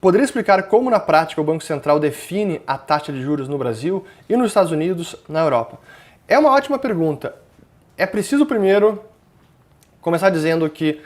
Poderia explicar como na prática o Banco Central define a taxa de juros no Brasil e nos Estados Unidos, na Europa? É uma ótima pergunta. É preciso primeiro começar dizendo que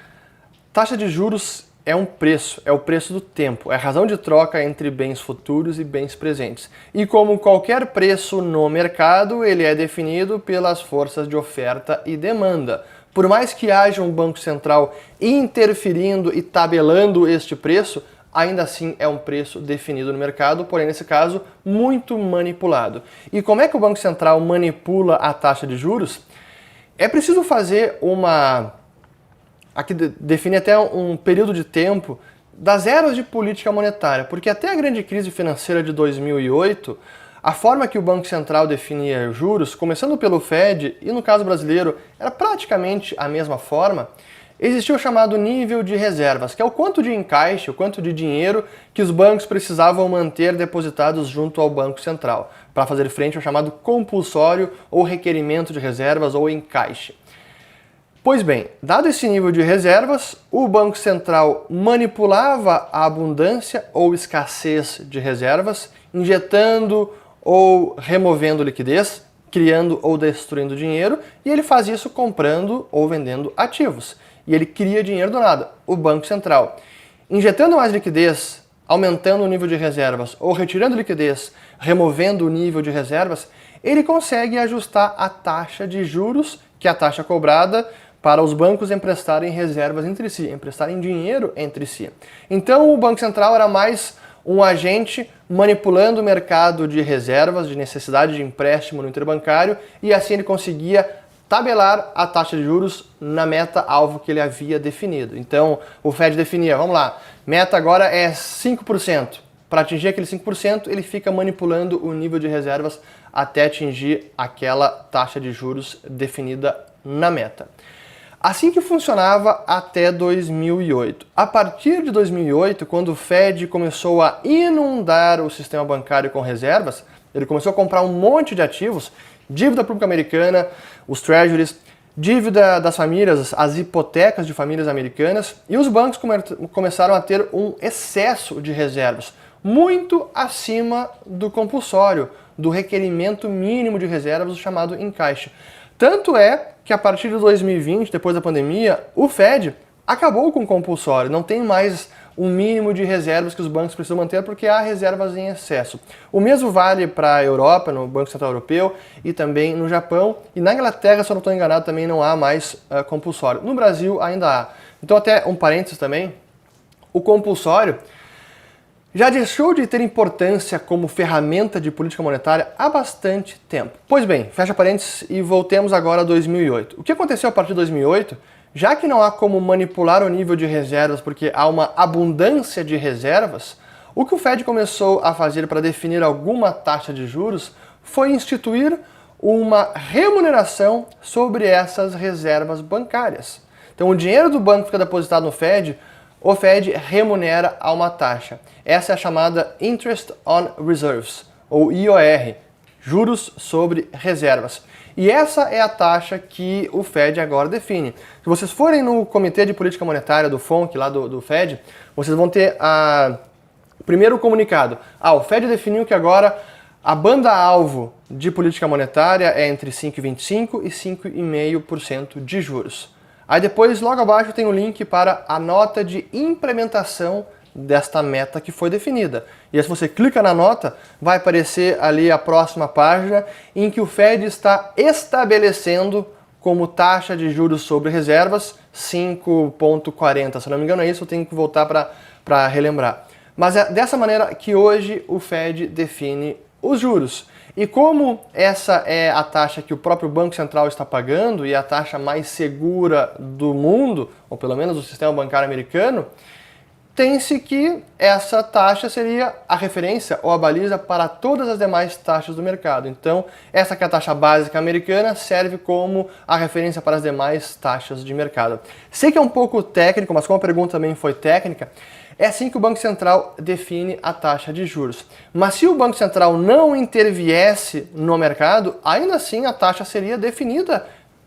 taxa de juros é um preço, é o preço do tempo, é a razão de troca entre bens futuros e bens presentes. E como qualquer preço no mercado, ele é definido pelas forças de oferta e demanda. Por mais que haja um Banco Central interferindo e tabelando este preço, ainda assim é um preço definido no mercado, porém nesse caso muito manipulado. E como é que o Banco Central manipula a taxa de juros? É preciso fazer aqui define até um período de tempo das eras de política monetária, porque até a grande crise financeira de 2008, a forma que o Banco Central definia juros, começando pelo Fed, e no caso brasileiro era praticamente a mesma forma, existia o chamado nível de reservas, que é o quanto de encaixe, o quanto de dinheiro que os bancos precisavam manter depositados junto ao Banco Central, para fazer frente ao chamado compulsório ou requerimento de reservas ou encaixe. Pois bem, dado esse nível de reservas, o Banco Central manipulava a abundância ou escassez de reservas, injetando ou removendo liquidez, criando ou destruindo dinheiro, e ele faz isso comprando ou vendendo ativos. E ele cria dinheiro do nada, o Banco Central. Injetando mais liquidez, aumentando o nível de reservas, ou retirando liquidez, removendo o nível de reservas, ele consegue ajustar a taxa de juros, que é a taxa cobrada, para os bancos emprestarem reservas entre si, emprestarem dinheiro entre si. Então o Banco Central era mais um agente manipulando o mercado de reservas, de necessidade de empréstimo no interbancário, e assim ele conseguia tabelar a taxa de juros na meta-alvo que ele havia definido. Então o Fed definia, vamos lá, meta agora é 5%. Para atingir aquele 5%, ele fica manipulando o nível de reservas até atingir aquela taxa de juros definida na meta. Assim que funcionava até 2008. A partir de 2008, quando o Fed começou a inundar o sistema bancário com reservas, ele começou a comprar um monte de ativos, dívida pública americana, os treasuries, dívida das famílias, as hipotecas de famílias americanas, e os bancos começaram a ter um excesso de reservas, muito acima do compulsório, do requerimento mínimo de reservas, o chamado encaixe. Tanto é que a partir de 2020, depois da pandemia, o Fed acabou com o compulsório, não tem mais um mínimo de reservas que os bancos precisam manter porque há reservas em excesso. O mesmo vale para a Europa, no Banco Central Europeu, e também no Japão, e na Inglaterra, se eu não estou enganado, também não há mais compulsório. No Brasil ainda há. Então até um parênteses também, o compulsório já deixou de ter importância como ferramenta de política monetária há bastante tempo. Pois bem, fecha parênteses e voltemos agora a 2008. O que aconteceu a partir de 2008? Já que não há como manipular o nível de reservas porque há uma abundância de reservas, o que o Fed começou a fazer para definir alguma taxa de juros foi instituir uma remuneração sobre essas reservas bancárias. Então o dinheiro do banco fica depositado no Fed, o Fed remunera a uma taxa. Essa é a chamada Interest on Reserves, ou IOR, juros sobre reservas. E essa é a taxa que o Fed agora define. Se vocês forem no Comitê de Política Monetária do FONC, lá do Fed, vocês vão ter o primeiro comunicado. O Fed definiu que agora a banda-alvo de política monetária é entre 5,25% e 5,5% de juros. Aí depois, logo abaixo, tem o link para a nota de implementação desta meta que foi definida. E aí, se você clica na nota, vai aparecer ali a próxima página em que o Fed está estabelecendo como taxa de juros sobre reservas 5,40. Se não me engano é isso, eu tenho que voltar para relembrar. Mas é dessa maneira que hoje o Fed define os juros. E como essa é a taxa que o próprio Banco Central está pagando e a taxa mais segura do mundo, ou pelo menos do sistema bancário americano, tem-se que essa taxa seria a referência ou a baliza para todas as demais taxas do mercado. Então, essa que é a taxa básica americana serve como a referência para as demais taxas de mercado. Sei que é um pouco técnico, mas como a pergunta também foi técnica, é assim que o Banco Central define a taxa de juros. Mas se o Banco Central não interviesse no mercado, ainda assim a taxa seria definida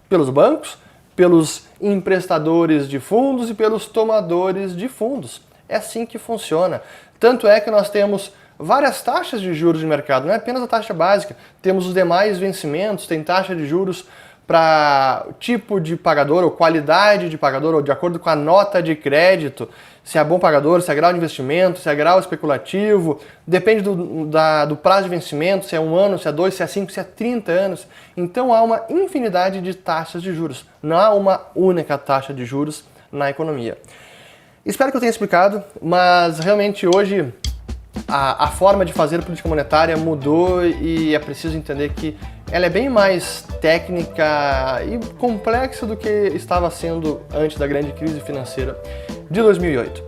pelos bancos, pelos emprestadores de fundos e pelos tomadores de fundos. É assim que funciona. Tanto é que nós temos várias taxas de juros de mercado, não é apenas a taxa básica. Temos os demais vencimentos, tem taxa de juros para tipo de pagador ou qualidade de pagador, ou de acordo com a nota de crédito, se é bom pagador, se é grau de investimento, se é grau especulativo, depende do prazo de vencimento, se é 1 ano, se é 2, se é 5, se é 30 anos. Então há uma infinidade de taxas de juros, não há uma única taxa de juros na economia. Espero que eu tenha explicado, mas realmente hoje a forma de fazer política monetária mudou e é preciso entender que ela é bem mais técnica e complexa do que estava sendo antes da grande crise financeira de 2008.